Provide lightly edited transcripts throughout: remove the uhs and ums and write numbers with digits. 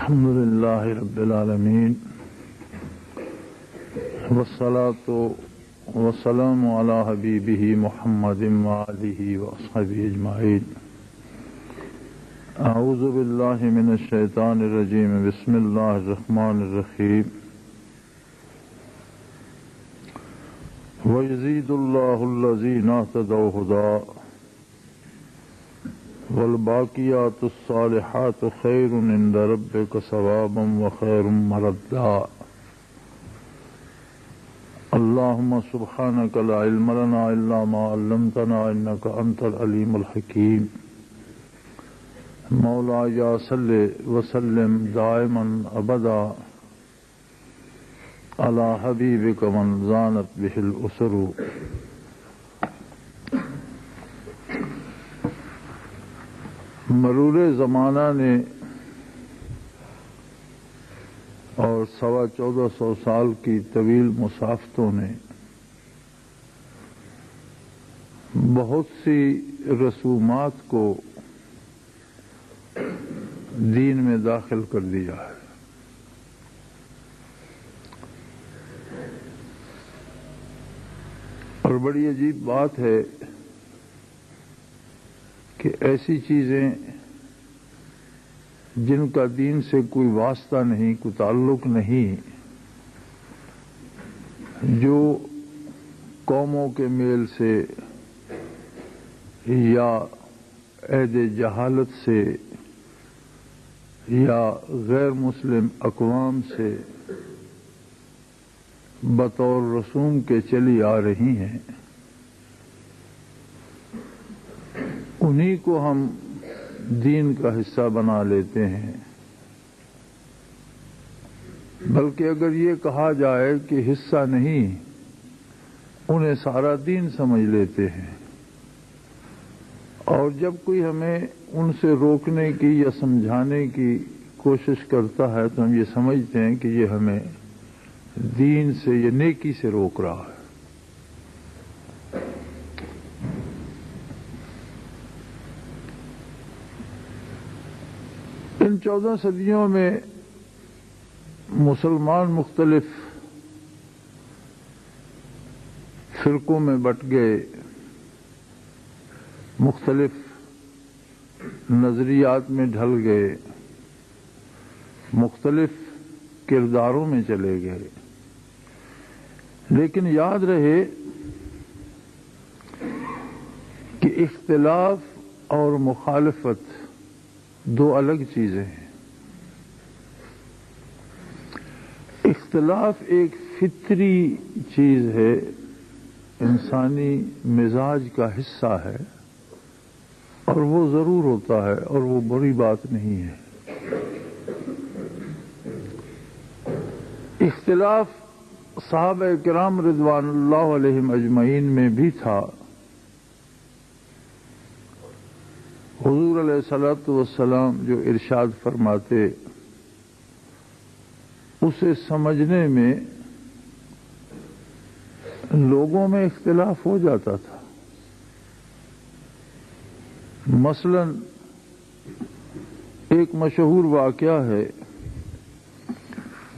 الحمد للہ رب العالمین والصلاة والسلام علی حبیبہ محمد وآلہ وصحبہ اجمعین۔ اعوذ باللہ من الشیطان الرجیم، بسم اللہ الرحمن الرحیم۔ وَيَزِيدُ اللَّهُ الَّذِينَ اهْتَدَوْا هُدًى والباقیات الصالحات خیر عند ربک ثوابا وخیر مردا۔ اللهم سبحانك لا علم لنا الا ما علمتنا انك انت العليم الحكيم۔ مولاي صل وسلم دائما ابدا على حبيبك من زانت به الاسر۔ مرور زمانہ نے اور 1450 سال کی طویل مسافتوں نے بہت سی رسومات کو دین میں داخل کر دیا ہے۔ اور بڑی عجیب بات ہے کہ ایسی چیزیں جن کا دین سے کوئی واسطہ نہیں، کوئی تعلق نہیں، جو قوموں کے میل سے یا عہد جہالت سے یا غیر مسلم اقوام سے بطور رسوم کے چلی آ رہی ہیں، انہی کو ہم دین کا حصہ بنا لیتے ہیں۔ بلکہ اگر یہ کہا جائے کہ حصہ نہیں، انہیں سارا دین سمجھ لیتے ہیں۔ اور جب کوئی ہمیں ان سے روکنے کی یا سمجھانے کی کوشش کرتا ہے تو ہم یہ سمجھتے ہیں کہ یہ ہمیں دین سے یا نیکی سے روک رہا ہے۔ ان 14 صدیوں میں مسلمان مختلف فرقوں میں بٹ گئے، مختلف نظریات میں ڈھل گئے، مختلف کرداروں میں چلے گئے۔ لیکن یاد رہے کہ اختلاف اور مخالفت دو الگ چیزیں ہیں۔ اختلاف ایک فطری چیز ہے، انسانی مزاج کا حصہ ہے، اور وہ ضرور ہوتا ہے اور وہ بری بات نہیں ہے۔ اختلاف صحابہ کرام رضوان اللہ علیہم اجمعین میں بھی تھا۔ حضور علیہ الصلوۃ والسلام جو ارشاد فرماتے، اسے سمجھنے میں لوگوں میں اختلاف ہو جاتا تھا۔ مثلا ایک مشہور واقعہ ہے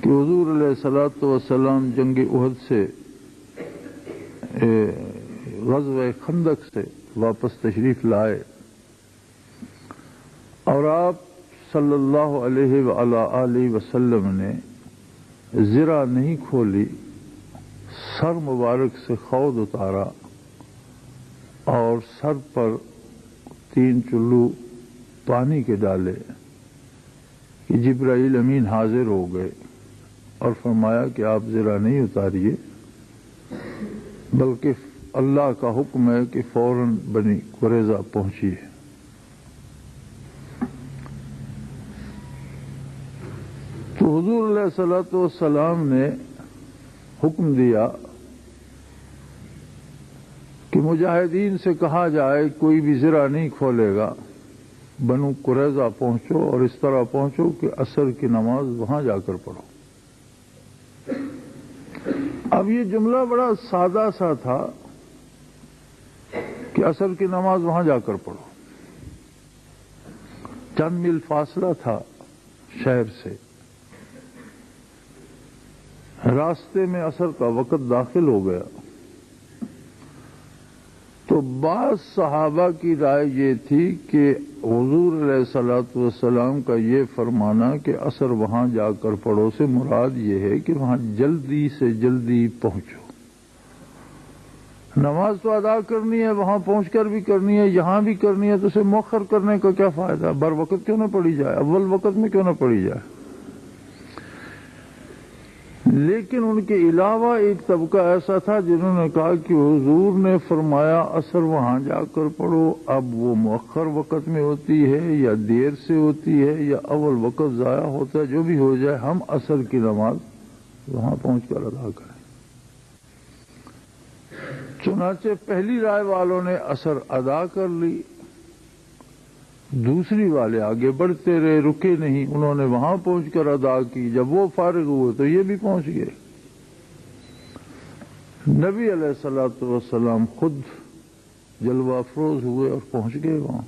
کہ حضور علیہ الصلوۃ والسلام جنگ احد سے غزوہ خندق سے واپس تشریف لائے، اور آپ صلی اللہ علیہ وآلہ وسلم نے زرہ نہیں کھولی، سر مبارک سے خود اتارا اور سر پر 3 چلو پانی کے ڈالے کہ جبرائیل امین حاضر ہو گئے اور فرمایا کہ آپ زرہ نہیں اتاریے، بلکہ اللہ کا حکم ہے کہ فوراً بنی قریظہ پہنچیے۔ تو حضور علیہ الصلوۃ والسلام نے حکم دیا کہ مجاہدین سے کہا جائے کوئی بھی زرہ نہیں کھولے گا، بنو قریظہ پہنچو اور اس طرح پہنچو کہ عصر کی نماز وہاں جا کر پڑھو۔ اب یہ جملہ بڑا سادہ سا تھا کہ عصر کی نماز وہاں جا کر پڑھو، چند میل فاصلہ تھا، شہر سے، راستے میں عصر کا وقت داخل ہو گیا تو بعض صحابہ کی رائے یہ تھی کہ حضور علیہ الصلوۃ والسلام کا یہ فرمانا کہ عصر وہاں جا کر پڑھو سے مراد یہ ہے کہ وہاں جلدی سے جلدی پہنچو، نماز تو ادا کرنی ہے، وہاں پہنچ کر بھی کرنی ہے، یہاں بھی کرنی ہے، تو اسے مؤخر کرنے کا کیا فائدہ؟ بر وقت کیوں نہ پڑھی جائے، اول وقت میں کیوں نہ پڑھی جائے؟ لیکن ان کے علاوہ ایک طبقہ ایسا تھا جنہوں نے کہا کہ حضور نے فرمایا عصر وہاں جا کر پڑھو، اب وہ مؤخر وقت میں ہوتی ہے یا دیر سے ہوتی ہے یا اول وقت ضائع ہوتا ہے، جو بھی ہو جائے ہم عصر کی نماز وہاں پہنچ کر ادا کریں۔ چنانچہ پہلی رائے والوں نے عصر ادا کر لی، دوسری والے آگے بڑھتے رہے، رکے نہیں، انہوں نے وہاں پہنچ کر ادا کی، جب وہ فارغ ہوئے تو یہ بھی پہنچ گئے۔ نبی علیہ الصلوۃ والسلام خود جلوہ افروز ہوئے اور پہنچ گئے وہاں۔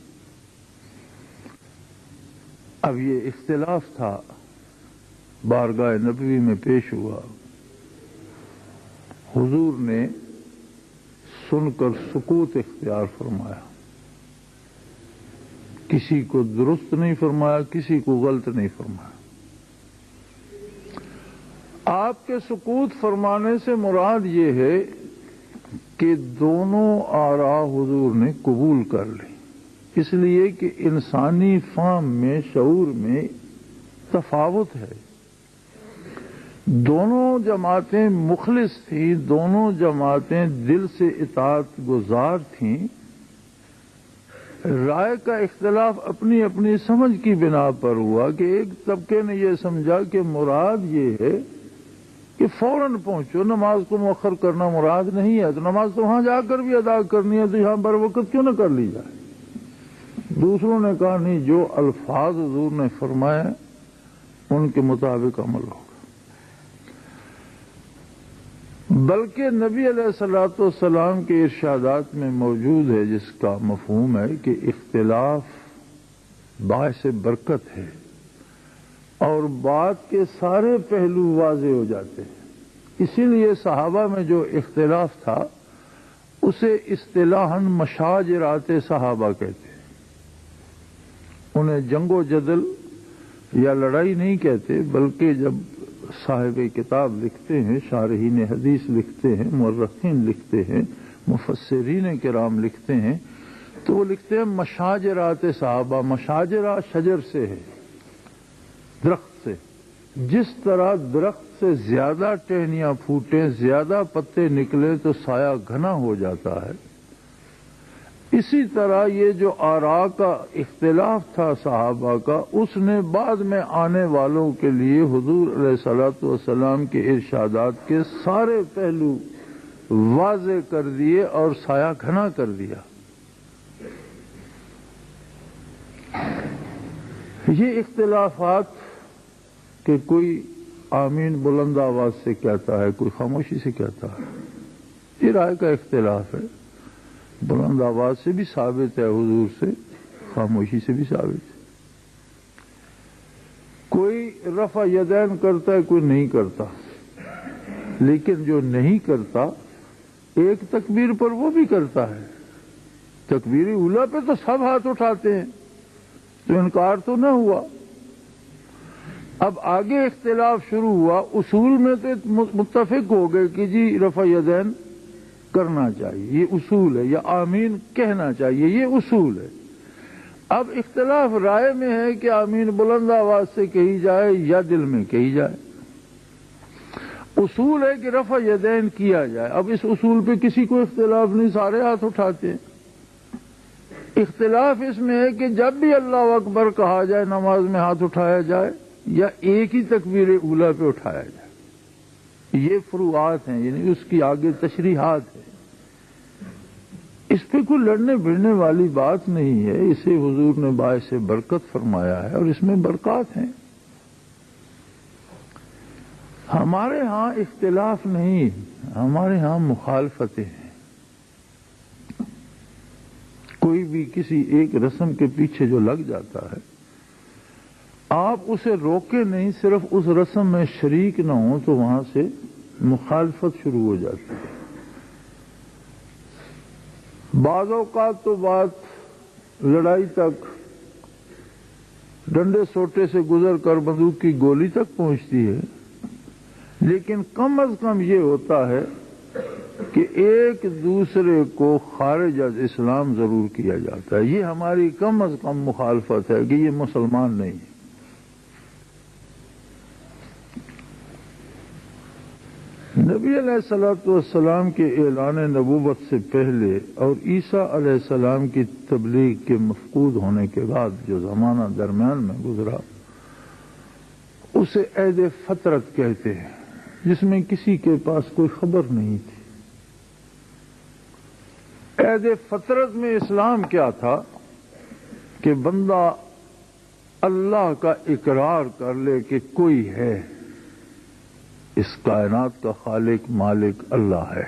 اب یہ اختلاف تھا، بارگاہ نبوی میں پیش ہوا، حضور نے سن کر سکوت اختیار فرمایا، کسی کو درست نہیں فرمایا، کسی کو غلط نہیں فرمایا۔ آپ کے سکوت فرمانے سے مراد یہ ہے کہ دونوں آراء حضور نے قبول کر لی، اس لیے کہ انسانی فہم میں، شعور میں تفاوت ہے۔ دونوں جماعتیں مخلص تھیں، دونوں جماعتیں دل سے اطاعت گزار تھیں، رائے کا اختلاف اپنی اپنی سمجھ کی بنا پر ہوا کہ ایک طبقے نے یہ سمجھا کہ مراد یہ ہے کہ فوراً پہنچو، نماز کو مؤخر کرنا مراد نہیں ہے، تو نماز تو وہاں جا کر بھی ادا کرنی ہے، تو یہاں بر وقت کیوں نہ کر لی جائے۔ دوسروں نے کہا نہیں، جو الفاظ حضور نے فرمائے ان کے مطابق عمل ہوگا۔ بلکہ نبی علیہ الصلوۃ والسلام کے ارشادات میں موجود ہے، جس کا مفہوم ہے کہ اختلاف باعث برکت ہے اور بات کے سارے پہلو واضح ہو جاتے ہیں۔ اسی لیے صحابہ میں جو اختلاف تھا اسے اصطلاحاً مشاجرات صحابہ کہتے ہیں، انہیں جنگ و جدل یا لڑائی نہیں کہتے، بلکہ جب صاحب کتاب لکھتے ہیں، شارحین حدیث لکھتے ہیں، مورخین لکھتے ہیں، مفسرین کرام لکھتے ہیں، تو وہ لکھتے ہیں مشاجرات صحابہ۔ مشاجرہ شجر سے ہے، درخت سے، جس طرح درخت سے زیادہ ٹہنیاں پھوٹیں، زیادہ پتے نکلے تو سایہ گھنا ہو جاتا ہے، اسی طرح یہ جو آراء کا اختلاف تھا صحابہ کا، اس نے بعد میں آنے والوں کے لیے حضور علیہ الصلوۃ والسلام کے ارشادات کے سارے پہلو واضح کر دیے اور سایہ گھنا کر دیا۔ یہ اختلافات کہ کوئی آمین بلند آواز سے کہتا ہے، کوئی خاموشی سے کہتا ہے، یہ رائے کا اختلاف ہے۔ بلند آواز سے بھی ثابت ہے حضور سے، خاموشی سے بھی ثابت ہے۔ کوئی رفع یدین کرتا ہے، کوئی نہیں کرتا، لیکن جو نہیں کرتا ایک تکبیر پر وہ بھی کرتا ہے۔ تکبیر اولیٰ پہ تو سب ہاتھ اٹھاتے ہیں، تو انکار تو نہ ہوا۔ اب آگے اختلاف شروع ہوا، اصول میں تو متفق ہو گئے کہ جی رفع یدین کرنا چاہیے، یہ اصول ہے، یا آمین کہنا چاہیے، یہ اصول ہے۔ اب اختلاف رائے میں ہے کہ آمین بلند آواز سے کہی جائے یا دل میں کہی جائے۔ اصول ہے کہ رفع یدین کیا جائے۔ اب اس اصول پہ کسی کو اختلاف نہیں، سارے ہاتھ اٹھاتے ہیں۔ اختلاف اس میں ہے کہ جب بھی اللہ اکبر کہا جائے نماز میں ہاتھ اٹھایا جائے یا ایک ہی تکبیر اولیٰ پہ اٹھایا جائے۔ یہ فروعات ہیں، یعنی اس کی آگے تشریحات ہے۔ اس پہ کوئی لڑنے بھڑنے والی بات نہیں ہے، اسے حضور نے باعث برکت فرمایا ہے اور اس میں برکات ہیں۔ ہمارے ہاں اختلاف نہیں، ہمارے ہاں مخالفتیں ہیں۔ کوئی بھی کسی ایک رسم کے پیچھے جو لگ جاتا ہے آپ اسے روکے نہیں، صرف اس رسم میں شریک نہ ہوں تو وہاں سے مخالفت شروع ہو جاتی ہے۔ بعض اوقات تو بات لڑائی تک، ڈنڈے سوٹے سے گزر کر بندوق کی گولی تک پہنچتی ہے، لیکن کم از کم یہ ہوتا ہے کہ ایک دوسرے کو خارج از اسلام ضرور کیا جاتا ہے۔ یہ ہماری کم از کم مخالفت ہے کہ یہ مسلمان نہیں ہے۔ نبی علیہ الصلوۃ والسلام کے اعلان نبوت سے پہلے اور عیسیٰ علیہ السلام کی تبلیغ کے مفقود ہونے کے بعد جو زمانہ درمیان میں گزرا اسے عہد فطرت کہتے ہیں، جس میں کسی کے پاس کوئی خبر نہیں تھی۔ عہد فطرت میں اسلام کیا تھا کہ بندہ اللہ کا اقرار کر لے کہ کوئی ہے، اس کائنات کا خالق مالک اللہ ہے۔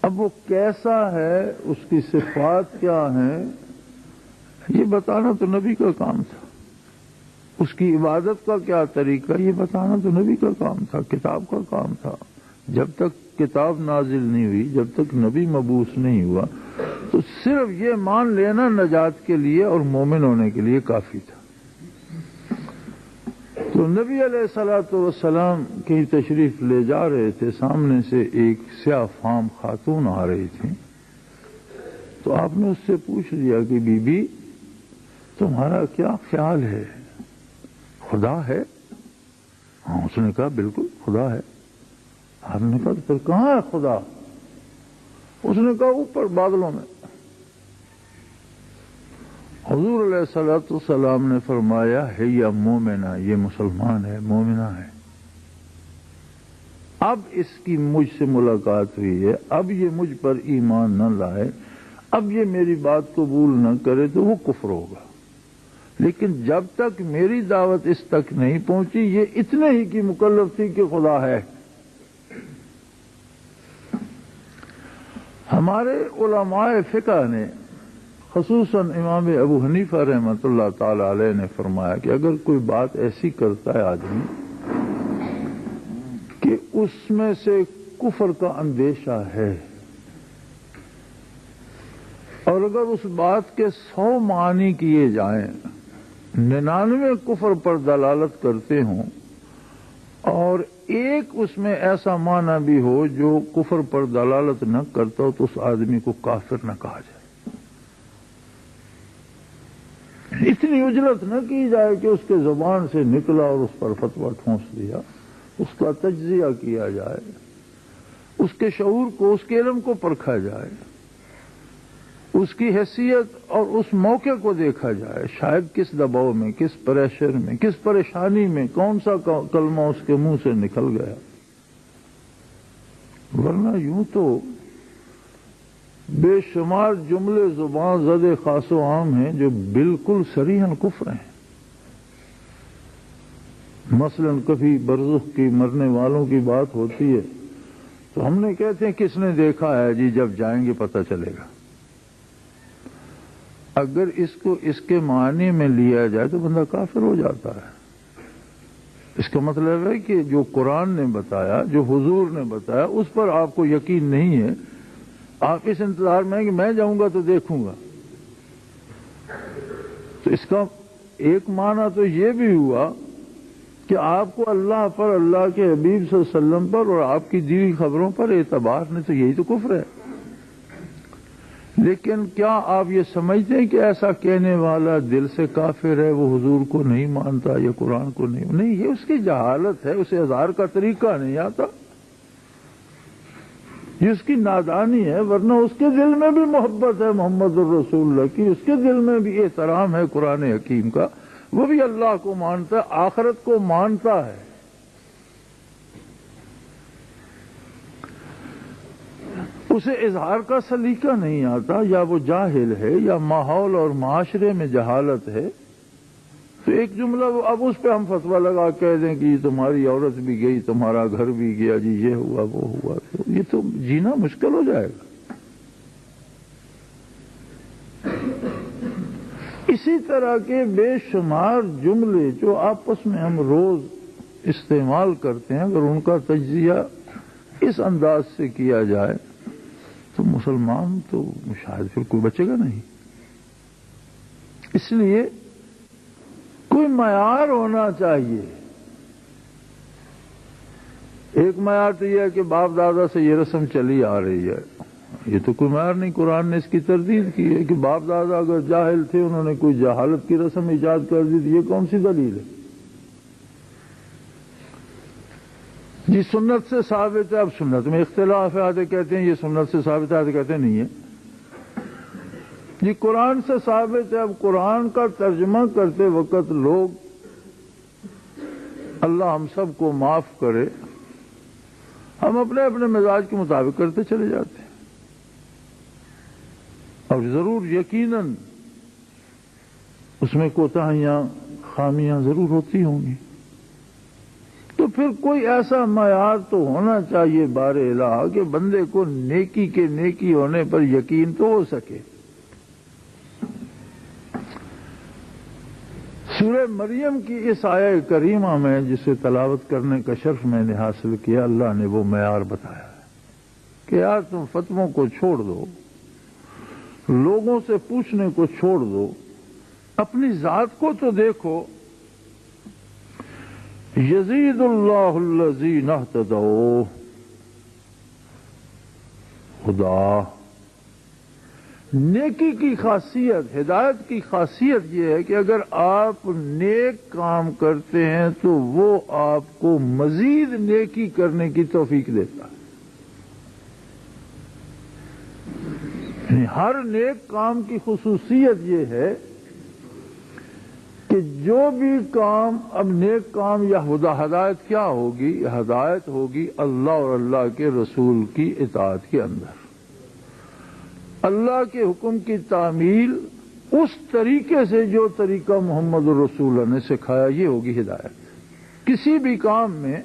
اب وہ کیسا ہے، اس کی صفات کیا ہیں، یہ بتانا تو نبی کا کام تھا۔ اس کی عبادت کا کیا طریقہ، یہ بتانا تو نبی کا کام تھا، کتاب کا کام تھا۔ جب تک کتاب نازل نہیں ہوئی، جب تک نبی مبعوث نہیں ہوا، تو صرف یہ مان لینا نجات کے لیے اور مومن ہونے کے لیے کافی تھا۔ تو نبی علیہ الصلوۃ والسلام کہیں تشریف لے جا رہے تھے، سامنے سے ایک سیاہ فام خاتون آ رہی تھی، تو آپ نے اس سے پوچھ لیا کہ بی بی تمہارا کیا خیال ہے، خدا ہے؟ ہاں، اس نے کہا بالکل خدا ہے۔ آپ نے کہا پھر کہاں ہے خدا؟ اس نے کہا اوپر بادلوں میں۔ حضور علیہ الصلوۃ والسلام نے فرمایا ہے یا مومنہ، یہ مسلمان ہے، مومنہ ہے۔ اب اس کی مجھ سے ملاقات ہوئی ہے، اب یہ مجھ پر ایمان نہ لائے، اب یہ میری بات قبول نہ کرے تو وہ کفر ہوگا، لیکن جب تک میری دعوت اس تک نہیں پہنچی یہ اتنے ہی کی مکلف تھی کہ خدا ہے۔ ہمارے علماء فقہ نے، خصوصاً امام ابو حنیفہ رحمۃ اللہ تعالی علیہ نے فرمایا کہ اگر کوئی بات ایسی کرتا ہے آدمی کہ اس میں سے کفر کا اندیشہ ہے، اور اگر اس بات کے 100 معنی کیے جائیں، 99 کفر پر دلالت کرتے ہوں اور ایک اس میں ایسا معنی بھی ہو جو کفر پر دلالت نہ کرتا ہو، تو اس آدمی کو کافر نہ کہا جائے۔ اتنی اجرت نہ کی جائے کہ اس کے زبان سے نکلا اور اس پر فتویٰ ٹھونس دیا، اس کا تجزیہ کیا جائے، اس کے شعور کو، اس کے علم کو پرکھا جائے، اس کی حیثیت اور اس موقع کو دیکھا جائے، شاید کس دباؤ میں، کس پریشر میں، کس پریشانی میں کون سا کلمہ اس کے منہ سے نکل گیا۔ ورنہ یوں تو بے شمار جملے زبان زد خاص و عام ہیں جو بالکل صریحاً کفر ہیں۔ مثلا کبھی برزخ کی مرنے والوں کی بات ہوتی ہے تو ہم نے کہتے ہیں کس نے دیکھا ہے، جی جب جائیں گے پتہ چلے گا۔ اگر اس کو اس کے معنی میں لیا جائے تو بندہ کافر ہو جاتا ہے۔ اس کا مطلب ہے کہ جو قرآن نے بتایا، جو حضور نے بتایا، اس پر آپ کو یقین نہیں ہے، آپ اس انتظار میں ہیں کہ میں جاؤں گا تو دیکھوں گا۔ تو اس کا ایک معنی تو یہ بھی ہوا کہ آپ کو اللہ پر، اللہ کے حبیب صلی اللہ علیہ وسلم پر اور آپ کی دی ہوئی خبروں پر اعتبار نہیں، تو یہی تو کفر ہے۔ لیکن کیا آپ یہ سمجھتے ہیں کہ ایسا کہنے والا دل سے کافر ہے، وہ حضور کو نہیں مانتا یا قرآن کو نہیں، یہ اس کی جہالت ہے، اسے اظہار کا طریقہ نہیں آتا، یہ اس کی نادانی ہے۔ ورنہ اس کے دل میں بھی محبت ہے محمد الرسول اللہ کی، اس کے دل میں بھی احترام ہے قرآن حکیم کا، وہ بھی اللہ کو مانتا ہے، آخرت کو مانتا ہے۔ اسے اظہار کا سلیقہ نہیں آتا، یا وہ جاہل ہے، یا ماحول اور معاشرے میں جہالت ہے، تو ایک جملہ وہ اب اس پہ ہم فتویٰ لگا کہہ دیں کہ تمہاری عورت بھی گئی، تمہارا گھر بھی گیا، جی یہ ہوا وہ ہوا، تو یہ تو جینا مشکل ہو جائے گا۔ اسی طرح کے بے شمار جملے جو آپس میں ہم روز استعمال کرتے ہیں، اگر ان کا تجزیہ اس انداز سے کیا جائے تو مسلمان تو شاید پھر کوئی بچے گا نہیں۔ اس لیے کوئی معیار ہونا چاہیے۔ ایک معیار تو یہ ہے کہ باپ دادا سے یہ رسم چلی آ رہی ہے، یہ تو کوئی معیار نہیں، قرآن نے اس کی تردید کی ہے کہ باپ دادا اگر جاہل تھے، انہوں نے کوئی جہالت کی رسم ایجاد کر دی، تو یہ کون سی دلیل ہے؟ جی سنت سے ثابت ہے، اب سنت میں اختلاف ہے، آدھے کہتے ہیں یہ سنت سے ثابت ہے، آدھے کہتے ہیں نہیں ہے۔ جی قرآن سے ثابت ہے، اب قرآن کا ترجمہ کرتے وقت لوگ، اللہ ہم سب کو معاف کرے، ہم اپنے اپنے مزاج کے مطابق کرتے چلے جاتے ہیں، اور ضرور یقیناً اس میں کوتاہیاں خامیاں ضرور ہوتی ہوں گی، تو پھر کوئی ایسا معیار تو ہونا چاہیے بار الہ کہ بندے کو نیکی کے نیکی ہونے پر یقین تو ہو سکے۔ سورہ مریم کی اس آیہ کریمہ میں جسے تلاوت کرنے کا شرف میں نے حاصل کیا، اللہ نے وہ معیار بتایا ہے کہ یار تم فتووں کو چھوڑ دو، لوگوں سے پوچھنے کو چھوڑ دو، اپنی ذات کو تو دیکھو۔ یزید اللہ الذین اہتدوا، خدا نیکی کی خاصیت، ہدایت کی خاصیت یہ ہے کہ اگر آپ نیک کام کرتے ہیں تو وہ آپ کو مزید نیکی کرنے کی توفیق دیتا ہے۔ یعنی ہر نیک کام کی خصوصیت یہ ہے کہ جو بھی کام، اب نیک کام یا ہدایت کیا ہوگی؟ ہدایت ہوگی اللہ اور اللہ کے رسول کی اطاعت کے اندر، اللہ کے حکم کی تعمیل اس طریقے سے جو طریقہ محمد الرسول اللہ نے سکھایا، یہ ہوگی ہدایت۔ کسی بھی کام میں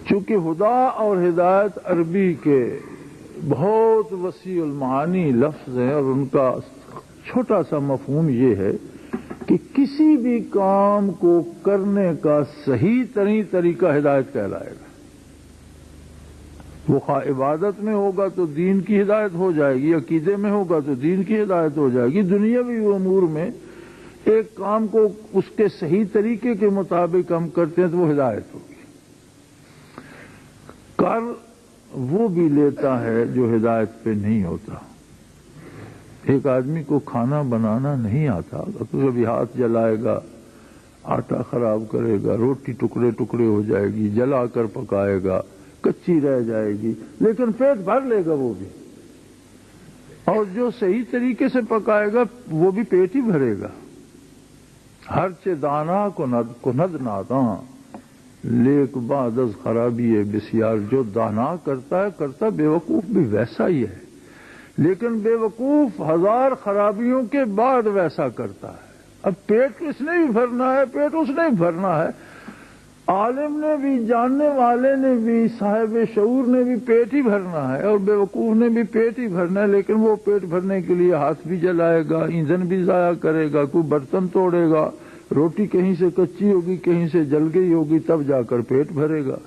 چونکہ خدا اور ہدایت عربی کے بہت وسیع المعانی لفظ ہیں، اور ان کا چھوٹا سا مفہوم یہ ہے کہ کسی بھی کام کو کرنے کا صحیح ترین طریقہ ہدایت کہلائے گا۔ وہ خواہ عبادت میں ہوگا تو دین کی ہدایت ہو جائے گی، عقیدے میں ہوگا تو دین کی ہدایت ہو جائے گی، دنیاوی امور میں ایک کام کو اس کے صحیح طریقے کے مطابق ہم کرتے ہیں تو وہ ہدایت ہوگی۔ کر وہ بھی لیتا ہے جو ہدایت پہ نہیں ہوتا۔ ایک آدمی کو کھانا بنانا نہیں آتا، کبھی ہاتھ جلائے گا، آٹا خراب کرے گا، روٹی ٹکڑے ٹکڑے ہو جائے گی، جلا کر پکائے گا، کچی رہ جائے گی، لیکن پیٹ بھر لے گا وہ بھی، اور جو صحیح طریقے سے پکائے گا وہ بھی پیٹ ہی بھرے گا۔ ہر چے دانا کند ناداں لیک بعد از خرابی ہے بسیار، جو دانا کرتا ہے بے وقوف بھی ویسا ہی ہے، لیکن بے وقوف ہزار خرابیوں کے بعد ویسا کرتا ہے۔ اب پیٹ اس نے بھی بھرنا ہے، پیٹ اس نے بھی بھرنا ہے، عالم نے بھی، جاننے والے نے بھی، صاحب شعور نے بھی پیٹ ہی بھرنا ہے، اور بے وقوف نے بھی پیٹ ہی بھرنا ہے، لیکن وہ پیٹ بھرنے کے لیے ہاتھ بھی جلائے گا، ایندھن بھی ضائع کرے گا، کوئی برتن توڑے گا، روٹی کہیں سے کچی ہوگی، کہیں سے جل گئی ہوگی، تب جا کر پیٹ بھرے گا،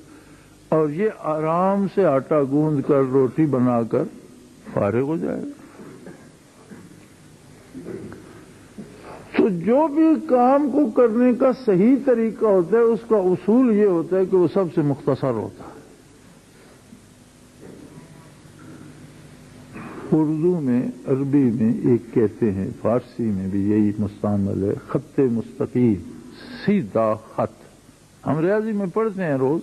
اور یہ آرام سے آٹا گوندھ کر روٹی بنا کر فارغ ہو جائے گا۔ تو جو بھی کام کو کرنے کا صحیح طریقہ ہوتا ہے، اس کا اصول یہ ہوتا ہے کہ وہ سب سے مختصر ہوتا ہے۔ اردو میں، عربی میں ایک کہتے ہیں، فارسی میں بھی یہی مستعمل ہے، خط مستقیم، سیدھا خط۔ ہم ریاضی میں پڑھتے ہیں روز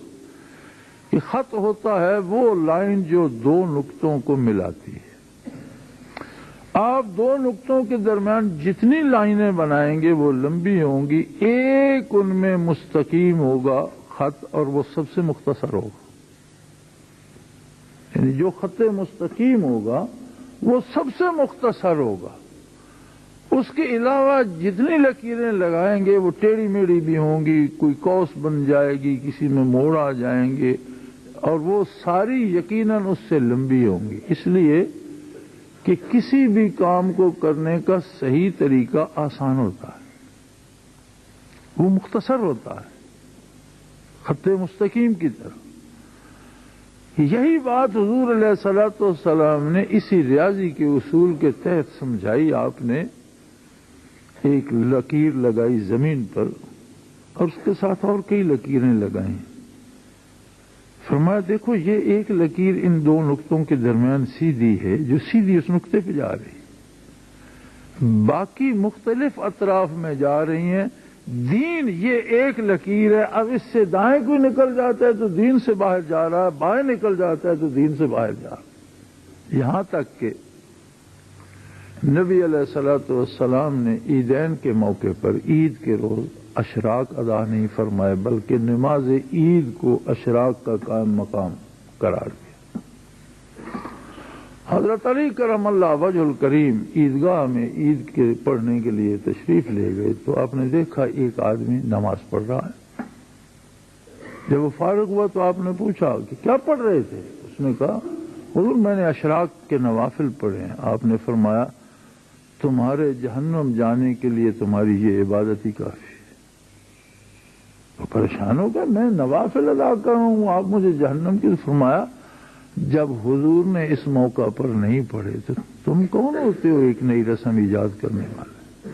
کہ خط ہوتا ہے وہ لائن جو دو نقطوں کو ملاتی ہے۔ آپ دو نقطوں کے درمیان جتنی لائنیں بنائیں گے وہ لمبی ہوں گی، ایک ان میں مستقیم ہوگا خط، اور وہ سب سے مختصر ہوگا۔ یعنی جو خط مستقیم ہوگا وہ سب سے مختصر ہوگا، اس کے علاوہ جتنی لکیریں لگائیں گے وہ ٹیڑھی میڑھی بھی ہوں گی، کوئی قوس بن جائے گی، کسی میں موڑ آ جائیں گے، اور وہ ساری یقیناً اس سے لمبی ہوں گی۔ اس لیے کہ کسی بھی کام کو کرنے کا صحیح طریقہ آسان ہوتا ہے، وہ مختصر ہوتا ہے، خط مستقیم کی طرح۔ یہی بات حضور علیہ الصلوۃ والسلام نے اسی ریاضی کے اصول کے تحت سمجھائی۔ آپ نے ایک لکیر لگائی زمین پر اور اس کے ساتھ اور کئی لکیریں لگائیں۔ فرمایا دیکھو یہ ایک لکیر ان دو نقطوں کے درمیان سیدھی ہے جو سیدھی اس نقطے پہ جا رہی ہے، باقی مختلف اطراف میں جا رہی ہیں۔ دین یہ ایک لکیر ہے، اب اس سے دائیں کوئی نکل جاتا ہے تو دین سے باہر جا رہا ہے، بائیں نکل جاتا ہے تو دین سے باہر جا رہا ہے۔ یہاں تک کہ نبی علیہ الصلوۃ والسلام نے عیدین کے موقع پر عید کے روز اشراق ادا نہیں فرمائے بلکہ نماز عید کو اشراق کا قائم مقام قرار دیا۔ حضرت علی کرم اللہ وجہ الکریم عیدگاہ میں عید کے پڑھنے کے لیے تشریف لے گئے تو آپ نے دیکھا ایک آدمی نماز پڑھ رہا ہے۔ جب وہ فارغ ہوا تو آپ نے پوچھا کہ کیا پڑھ رہے تھے؟ اس نے کہا حضور میں نے اشراق کے نوافل پڑھے ہیں۔ آپ نے فرمایا تمہارے جہنم جانے کے لیے تمہاری یہ عبادت ہی کافی ہے۔ تو پریشان ہو گیا، میں نوافل ادا کر رہا ہوں، آپ مجھے جہنم کی؟ فرمایا جب حضور نے اس موقع پر نہیں پڑھے تو تم کون ہوتے ہو ایک نئی رسم ایجاد کرنے والے؟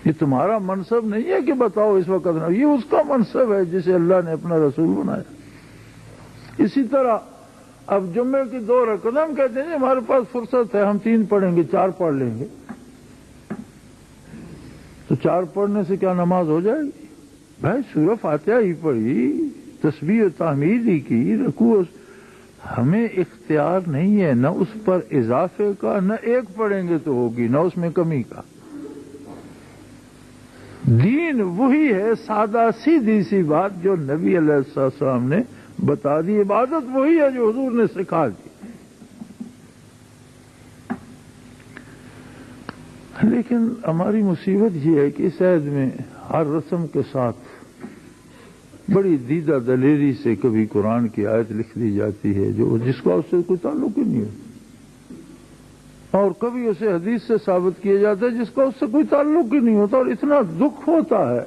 یہ تمہارا منصب نہیں ہے کہ بتاؤ اس وقت نہ، یہ اس کا منصب ہے جسے اللہ نے اپنا رسول بنایا۔ اسی طرح اب جمعے کی 2 رکعت ہم کہتے ہیں ہمارے پاس فرصت ہے، ہم 3 پڑھیں گے، 4 پڑھ لیں گے، تو 4 پڑھنے سے کیا نماز ہو جائے گی؟ بھائی سورہ فاتحہ ہی پڑھی، تسبیح و تحمید ہی کی، رکوع ہمیں اختیار نہیں ہے نہ اس پر اضافے کا، نہ ایک پڑھیں گے تو ہوگی، نہ اس میں کمی کا۔ دین وہی ہے، سادہ سیدھی سی بات جو نبی علیہ السلام نے بتا دی، عبادت وہی ہے جو حضور نے سکھا دی۔ لیکن ہماری مصیبت یہ ہے کہ اس عہد میں ہر رسم کے ساتھ بڑی دیدہ دلیری سے کبھی قرآن کی آیت لکھ دی جاتی ہے جو جس کا اس سے کوئی تعلق ہی نہیں ہوتا، اور کبھی اسے حدیث سے ثابت کیا جاتا ہے جس کا اس سے کوئی تعلق ہی نہیں ہوتا، اور اتنا دکھ ہوتا ہے،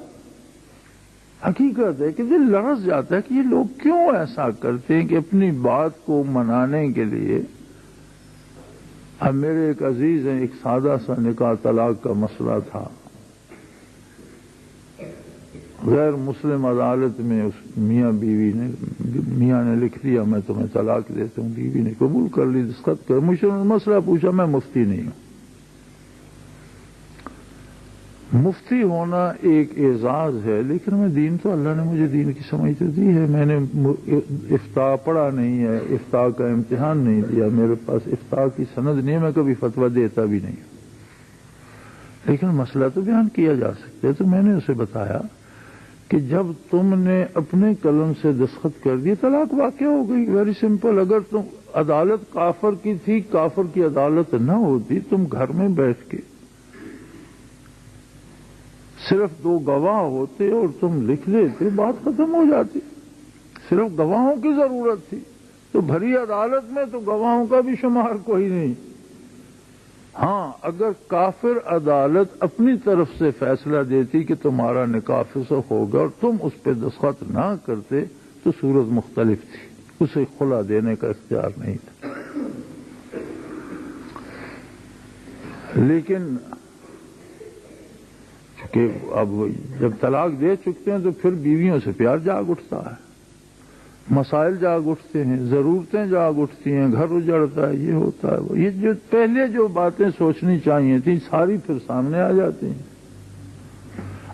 حقیقت ہے کہ دل لرز جاتا ہے کہ یہ لوگ کیوں ایسا کرتے ہیں کہ اپنی بات کو منانے کے لیے۔ اب میرے ایک عزیز ہیں، ایک سادہ سا نکاح طلاق کا مسئلہ تھا، غیر مسلم عدالت میں اس میاں نے لکھ دیا میں تمہیں طلاق دیتا ہوں، بیوی نے قبول کر لی، دستخط کر، مجھ سے مسئلہ پوچھا، میں مفتی نہیں ہوں۔ مفتی ہونا ایک اعزاز ہے، لیکن میں دین تو اللہ نے مجھے دین کی سمجھ تو دی ہے، میں نے افتاء پڑھا نہیں ہے، افتاء کا امتحان نہیں دیا، میرے پاس افتاء کی سند نہیں ہے، میں کبھی فتویٰ دیتا بھی نہیں ہوں، لیکن مسئلہ تو بیان کیا جا سکتا ہے۔ تو میں نے اسے بتایا کہ جب تم نے اپنے قلم سے دستخط کر دیے طلاق واقع ہو گئی، ویری سمپل۔ اگر تم عدالت کافر کی تھی، کافر کی عدالت نہ ہوتی، تم گھر میں بیٹھ کے صرف 2 گواہ ہوتے اور تم لکھ لیتے، بات ختم ہو جاتی۔ صرف گواہوں کی ضرورت تھی، تو بھری عدالت میں تو گواہوں کا بھی شمار کوئی نہیں۔ ہاں اگر کافر عدالت اپنی طرف سے فیصلہ دیتی کہ تمہارا نکاح فسخ ہوگا اور تم اس پہ دستخط نہ کرتے تو صورت مختلف تھی، اسے خلا دینے کا اختیار نہیں تھا۔ لیکن چونکہ اب جب طلاق دے چکتے ہیں تو پھر بیویوں سے پیار جاگ اٹھتا ہے، مسائل جاگ اٹھتے ہیں، ضرورتیں جاگ اٹھتی ہیں، گھر اجڑتا ہے، یہ ہوتا ہے، یہ جو پہلے جو باتیں سوچنی چاہیے تھیں ساری پھر سامنے آ جاتی ہیں۔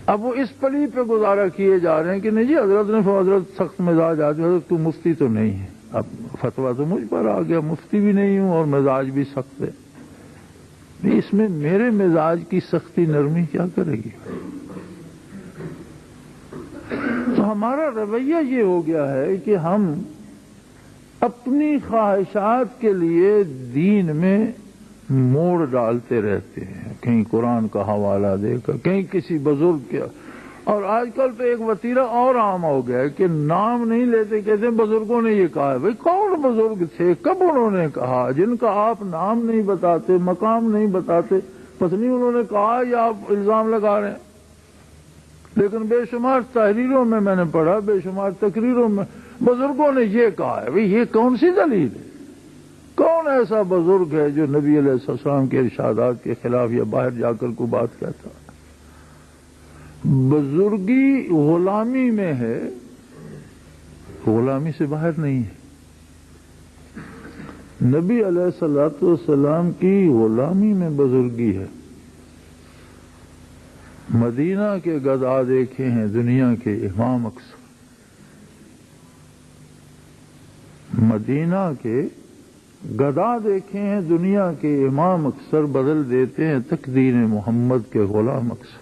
اب وہ اس پلی پہ گزارا کیے جا رہے ہیں کہ نہیں جی حضرت نے حضرت سخت مزاج آدمی، حضرت تو مفتی تو نہیں ہے، اب فتویٰ تو مجھ پر آ گیا، مفتی بھی نہیں ہوں اور مزاج بھی سخت ہے، اس میں میرے مزاج کی سختی نرمی کیا کرے گی؟ تو ہمارا رویہ یہ ہو گیا ہے کہ ہم اپنی خواہشات کے لیے دین میں موڑ ڈالتے رہتے ہیں، کہیں قرآن کا حوالہ دے کر، کہیں کسی بزرگ کے اور آج کل تو ایک وتیرہ اور عام ہو گیا ہے کہ نام نہیں لیتے، کہتے ہیں بزرگوں نے یہ کہا ہے۔ بھئی کون بزرگ تھے، کب انہوں نے کہا؟ جن کا آپ نام نہیں بتاتے، مقام نہیں بتاتے، پتہ نہیں انہوں نے کہا یا آپ الزام لگا رہے ہیں۔ لیکن بے شمار تحریروں میں نے پڑھا، بے شمار تقریروں میں بزرگوں نے یہ کہا ہے۔ بھئی یہ کون سی دلیل ہے؟ کون ایسا بزرگ ہے جو نبی علیہ السلام کے ارشادات کے خلاف یا باہر جا کر کوئی بات کہتا ہے؟ بزرگی غلامی میں ہے، غلامی سے باہر نہیں ہے۔ نبی علیہ الصلوۃ والسلام کی غلامی میں بزرگی ہے۔ مدینہ کے گدا دیکھے ہیں دنیا کے امام اکثر، مدینہ کے گدا دیکھے ہیں دنیا کے امام اکثر، بدل دیتے ہیں تقدیر محمد کے غلام اکثر۔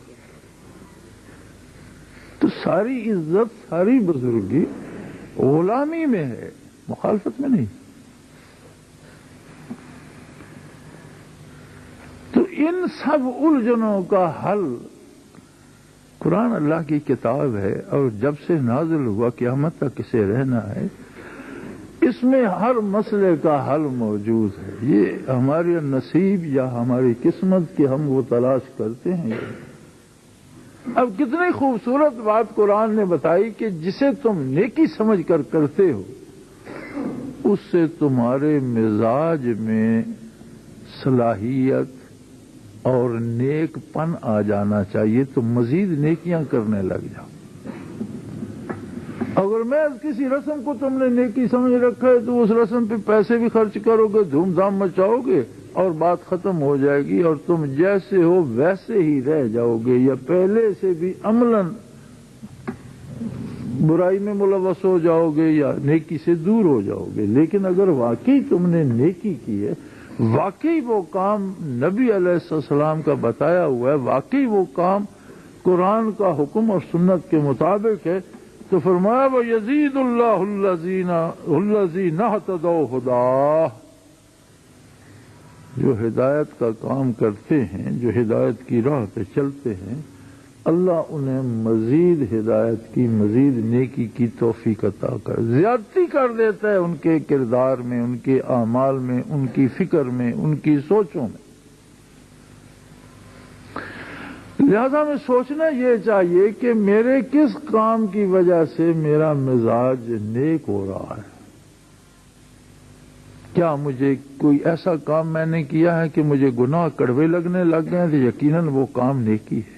تو ساری عزت، ساری بزرگی غلامی میں ہے، مخالفت میں نہیں۔ تو ان سب الجھنوں کا حل قرآن اللہ کی کتاب ہے، اور جب سے نازل ہوا قیامت تک اسے رہنا ہے، اس میں ہر مسئلے کا حل موجود ہے۔ یہ ہمارے نصیب یا ہماری قسمت کی ہم وہ تلاش کرتے ہیں۔ اب کتنی خوبصورت بات قرآن نے بتائی کہ جسے تم نیکی سمجھ کر کرتے ہو، اس سے تمہارے مزاج میں صلاحیت اور نیک پن آ جانا چاہیے، تو مزید نیکیاں کرنے لگ جاؤ۔ اگر میں کسی رسم کو تم نے نیکی سمجھ رکھا ہے تو اس رسم پہ پیسے بھی خرچ کرو گے، دھوم دھام مچاؤ گے، اور بات ختم ہو جائے گی، اور تم جیسے ہو ویسے ہی رہ جاؤ گے، یا پہلے سے بھی عملاً برائی میں ملوث ہو جاؤ گے یا نیکی سے دور ہو جاؤ گے۔ لیکن اگر واقعی تم نے نیکی کی ہے، واقعی وہ کام نبی علیہ السلام کا بتایا ہوا ہے، واقعی وہ کام قرآن کا حکم اور سنت کے مطابق ہے، تو فرمایا وَيَزِيدُ اللَّهُ الَّذِينَ اهْتَدَوْا هُدًى۔ جو ہدایت کا کام کرتے ہیں، جو ہدایت کی راہ پہ چلتے ہیں، اللہ انہیں مزید ہدایت کی، مزید نیکی کی توفیق عطا کر، زیادتی کر دیتا ہے ان کے کردار میں، ان کے اعمال میں، ان کی فکر میں، ان کی سوچوں میں۔ لہذا میں سوچنا یہ چاہیے کہ میرے کس کام کی وجہ سے میرا مزاج نیک ہو رہا ہے۔ کیا مجھے کوئی ایسا کام میں نے کیا ہے کہ مجھے گناہ کڑوے لگنے لگ گئے ہیں؟ تو یقیناً وہ کام نیکی ہے۔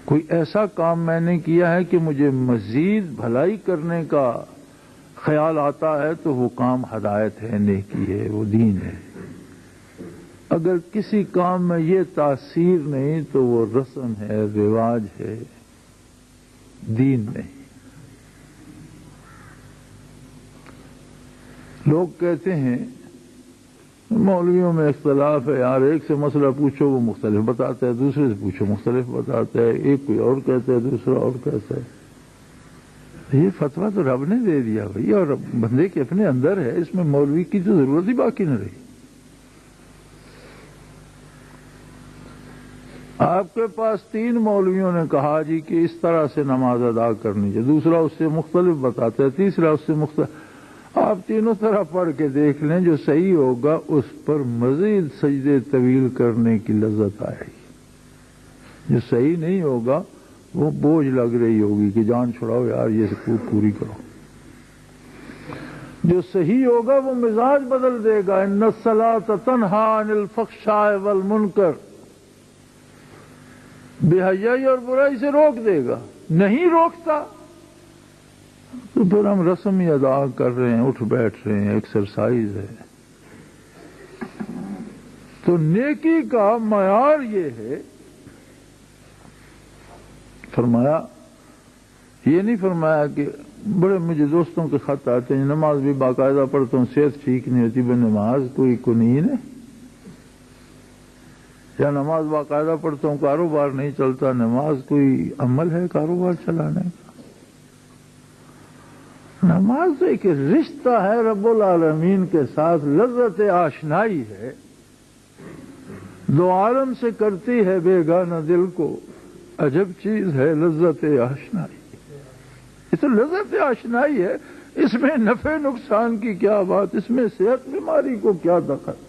کوئی ایسا کام میں نے کیا ہے کہ مجھے مزید بھلائی کرنے کا خیال آتا ہے، تو وہ کام ہدایت ہے، نیکی ہے، وہ دین ہے۔ اگر کسی کام میں یہ تاثیر نہیں تو وہ رسم ہے، رواج ہے، دین نہیں۔ لوگ کہتے ہیں مولویوں میں اختلاف ہے، یار ایک سے مسئلہ پوچھو وہ مختلف بتاتا ہے، دوسرے سے پوچھو مختلف بتاتا ہے، ایک کوئی اور کہتا ہے، دوسرا اور کہتا ہے۔ یہ فتویٰ تو رب نے دے دیا بھائی، اور بندے کے اپنے اندر ہے، اس میں مولوی کی تو ضرورت ہی باقی نہ رہی۔ آپ کے پاس 3 مولویوں نے کہا جی کہ اس طرح سے نماز ادا کرنی چاہیے، دوسرا اس سے مختلف بتاتا ہے، تیسرا اس سے مختلف۔ آپ تینوں طرح پڑھ کے دیکھ لیں، جو صحیح ہوگا اس پر مزید سجدے طویل کرنے کی لذت آئے گی، جو صحیح نہیں ہوگا وہ بوجھ لگ رہی ہوگی کہ جان چھڑاؤ یار، یہ پوری کرو۔ جو صحیح ہوگا وہ مزاج بدل دے گا۔ ان الصلاۃ تنہی عن الفحشاء والمنکر، بے حیائی اور برائی سے روک دے گا۔ نہیں روکتا تو پھر ہم رسم ہی ادا کر رہے ہیں، اٹھ بیٹھ رہے ہیں، ایکسرسائز ہے۔ تو نیکی کا معیار یہ ہے، فرمایا یہ نہیں فرمایا کہ بڑے مجھے دوستوں کے خط آتے ہیں، نماز بھی باقاعدہ پڑھتا ہوں، صحت ٹھیک نہیں ہوتی، بھائی نماز کوئی کنین ہے؟ یا نماز باقاعدہ پڑھتا ہوں کاروبار نہیں چلتا، نماز کوئی عمل ہے کاروبار چلانے کا؟ نماز تو ایک رشتہ ہے رب العالمین کے ساتھ، لذت آشنائی ہے، دو عالم سے کرتی ہے بیگانہ دل کو، عجب چیز ہے لذت آشنائی. یہ تو لذت آشنائی ہے، اس میں نفع نقصان کی کیا بات، اس میں صحت بیماری کو کیا دخل.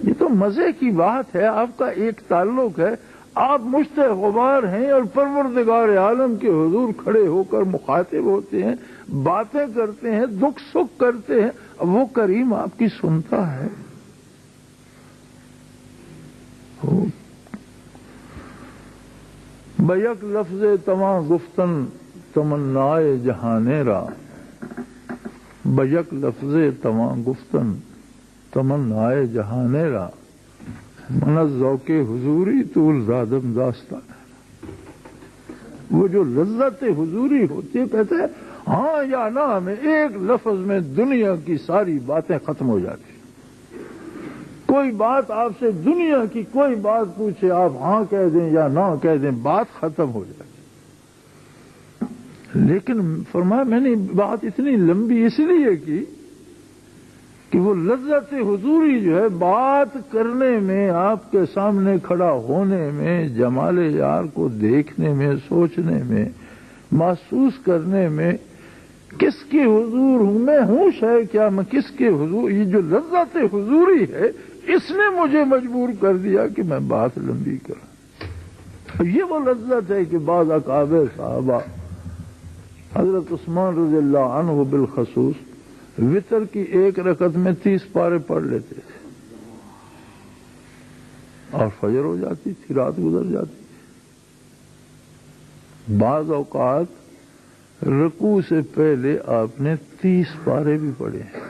یہ تو مزے کی بات ہے. آپ کا ایک تعلق ہے، آپ مشت غبار ہیں اور پروردگار عالم کے حضور کھڑے ہو کر مخاطب ہوتے ہیں، باتیں کرتے ہیں، دکھ سکھ کرتے ہیں، وہ کریم آپ کی سنتا ہے. بیک لفظ تمام گفتن تمنائے جہانے را، بیک لفظ تمام گفتن تمنائے جہانے را، من ذوق حضوری طول زادم داستان. وہ جو لذت حضوری ہوتی ہے، کہتے ہیں ہاں یا نہ میں ایک لفظ میں دنیا کی ساری باتیں ختم ہو جاتی. کوئی بات آپ سے دنیا کی کوئی بات پوچھے، آپ ہاں کہہ دیں یا نہ کہہ دیں، بات ختم ہو جاتی. لیکن فرمایا میں نے بات اتنی لمبی اس لیے کی کہ وہ لذت حضوری جو ہے بات کرنے میں، آپ کے سامنے کھڑا ہونے میں، جمال یار کو دیکھنے میں، سوچنے میں، محسوس کرنے میں، کس کے حضور ہوں میں، ہوں شے کیا میں کس کے حضور. یہ جو لذت حضوری ہے اس نے مجھے مجبور کر دیا کہ میں بات لمبی کروں. یہ وہ لذت ہے کہ بعض اکابر صحابہ، حضرت عثمان رضی اللہ عنہ بالخصوص، وطر کی ایک رکعت میں 30 پارے پڑھ لیتے تھے اور فجر ہو جاتی تھی، رات گزر جاتی تھی. بعض اوقات رکوع سے پہلے آپ نے 30 پارے بھی پڑھے ہیں.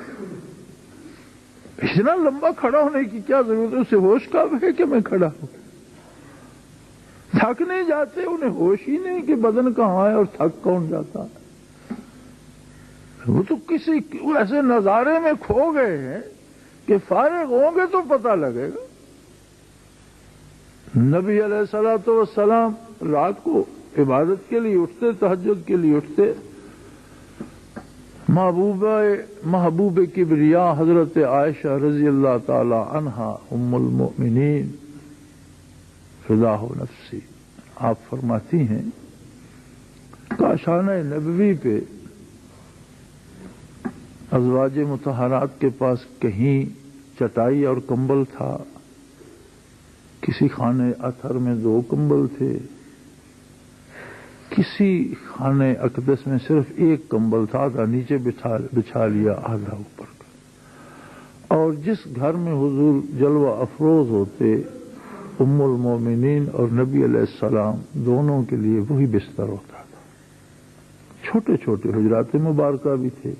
اتنا لمبا کھڑا ہونے کی کیا ضرورت ہے؟ اسے ہوش کب ہے کہ میں کھڑا ہوں؟ تھک نہیں جاتے؟ انہیں ہوش ہی نہیں کہ بدن کہاں ہے اور تھک کون جاتا ہے. وہ تو کسی ایسے نظارے میں کھو گئے ہیں کہ فارغ ہوں گے تو پتہ لگے گا. نبی علیہ الصلوۃ والسلام رات کو عبادت کے لیے اٹھتے، تہجد کے لیے اٹھتے. محبوب کبریا حضرت عائشہ رضی اللہ تعالی عنہا ام المؤمنین فداہ نفسی، آپ فرماتی ہیں کاشانہ نبوی پہ ازواج مطہرات کے پاس کہیں چٹائی اور کمبل تھا، کسی خانے اطہر میں 2 کمبل تھے، کسی خانے اقدس میں صرف 1 کمبل تھا، آدھا نیچے بچھا لیا، آدھا اوپر کا. اور جس گھر میں حضور جلوہ افروز ہوتے، ام المومنین اور نبی علیہ السلام دونوں کے لیے وہی بستر ہوتا تھا. چھوٹے چھوٹے حجرات مبارکہ بھی تھے.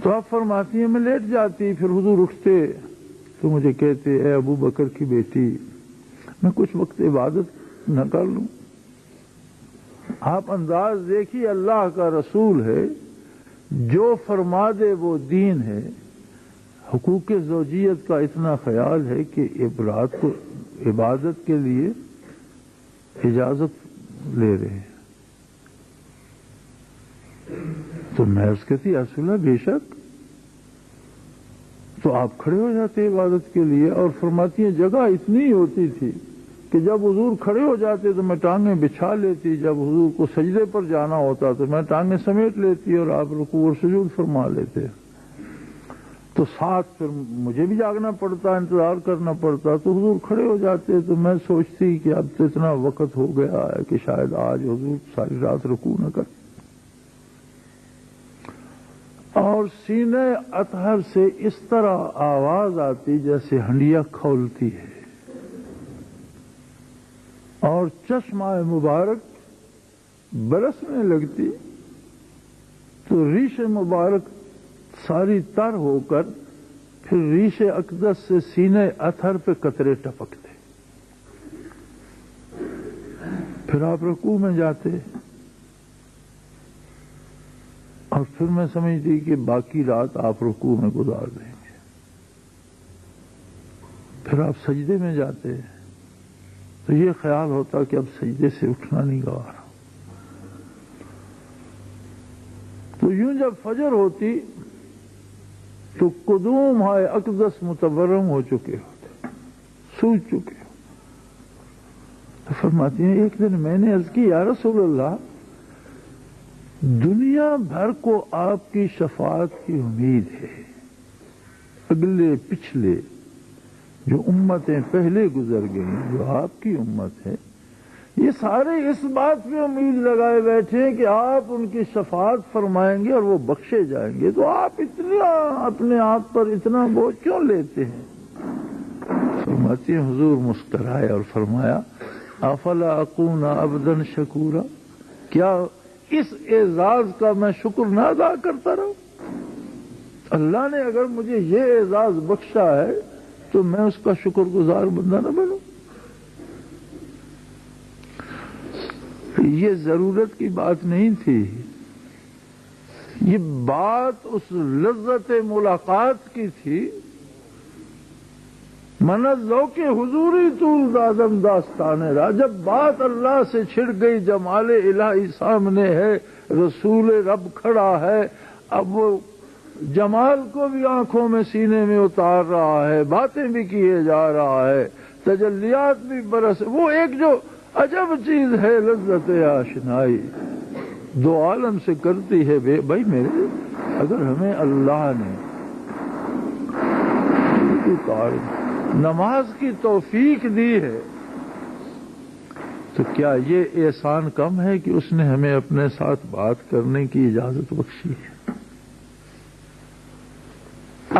تو آپ فرماتی ہیں میں لیٹ جاتی، پھر حضور اٹھتے تو مجھے کہتے اے ابو بکر کی بیٹی، میں کچھ وقت عبادت نہ کر لوں؟ آپ انداز دیکھیے، اللہ کا رسول ہے، جو فرما دے وہ دین ہے. حقوق زوجیت کا اتنا خیال ہے کہ عبادت کے لیے اجازت لے رہے ہیں. تو میں اس کہتی رسول اللہ بے شک. تو آپ کھڑے ہو جاتے عبادت کے لیے، اور فرماتی ہیں جگہ اتنی ہوتی تھی کہ جب حضور کھڑے ہو جاتے تو میں ٹانگیں بچھا لیتی، جب حضور کو سجدے پر جانا ہوتا تو میں ٹانگیں سمیٹ لیتی اور آپ رکوع اور سجود فرما لیتے. تو ساتھ پھر مجھے بھی جاگنا پڑتا، انتظار کرنا پڑتا. تو حضور کھڑے ہو جاتے تو میں سوچتی کہ اب تو اتنا وقت ہو گیا ہے کہ شاید آج حضور ساری رات رکوع نہ کر. اور سینے اطہر سے اس طرح آواز آتی جیسے ہنڈیا کھولتی ہے، اور چشمہ مبارک برسنے لگتی تو ریش مبارک ساری تر ہو کر پھر ریش اقدس سے سینے اطہر پہ قطرے ٹپکتے. پھر آپ رکوع میں جاتے اور پھر میں سمجھتی کہ باقی رات آپ رکوع میں گزار دیں گے. پھر آپ سجدے میں جاتے تو یہ خیال ہوتا کہ اب سجدے سے اٹھنا نہیں گوارا. تو یوں جب فجر ہوتی تو قدوم ہائے اقدس متورم ہو چکے ہوتے، سوج چکے ہوتے. تو فرماتی ہیں ایک دن میں نے عرض کی یا رسول اللہ دنیا بھر کو آپ کی شفاعت کی امید ہے، اگلے پچھلے جو امتیں پہلے گزر گئیں جو آپ کی امت ہے یہ سارے اس بات پہ امید لگائے بیٹھے ہیں کہ آپ ان کی شفاعت فرمائیں گے اور وہ بخشے جائیں گے، تو آپ اتنا اپنے آپ پر اتنا بوجھ کیوں لیتے ہیں؟ فرماتی ہیں حضور مسکرائے اور فرمایا افلا اکون عبدا شکورا، کیا اس اعزاز کا میں شکر نہ ادا کرتا رہوں؟ اللہ نے اگر مجھے یہ اعزاز بخشا ہے تو میں اس کا شکر گزار بندہ نہ بنوں؟ یہ ضرورت کی بات نہیں تھی، یہ بات اس لذت ملاقات کی تھی۔ من ذوق حضوری طول دادم داستان را، جب بات اللہ سے چھڑ گئی جمال الہی سامنے ہے، رسول رب کھڑا ہے، اب وہ جمال کو بھی آنکھوں میں سینے میں اتار رہا ہے، باتیں بھی کیے جا رہا ہے، تجلیات بھی برس، وہ ایک جو عجب چیز ہے لذت آشنائی دو عالم سے کرتی ہے بھائی میرے، اگر ہمیں اللہ نے نماز کی توفیق دی ہے تو کیا یہ احسان کم ہے کہ اس نے ہمیں اپنے ساتھ بات کرنے کی اجازت بخشی ہے؟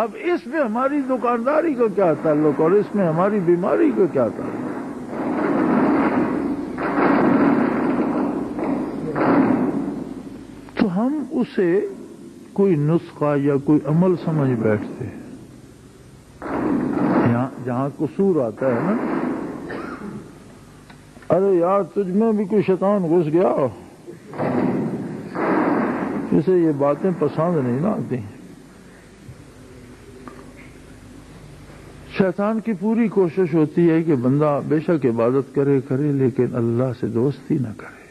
اب اس میں ہماری دکانداری کو کیا تعلق اور اس میں ہماری بیماری کو کیا تعلق؟ تو ہم اسے کوئی نسخہ یا کوئی عمل سمجھ بیٹھتے ہیں، جہاں قصور آتا ہے نا، ارے یار تجھ میں بھی کوئی شیطان گھس گیا، اسے یہ باتیں پسند نہیں نہ آتی۔ شیطان کی پوری کوشش ہوتی ہے کہ بندہ بے شک عبادت کرے لیکن اللہ سے دوستی نہ کرے،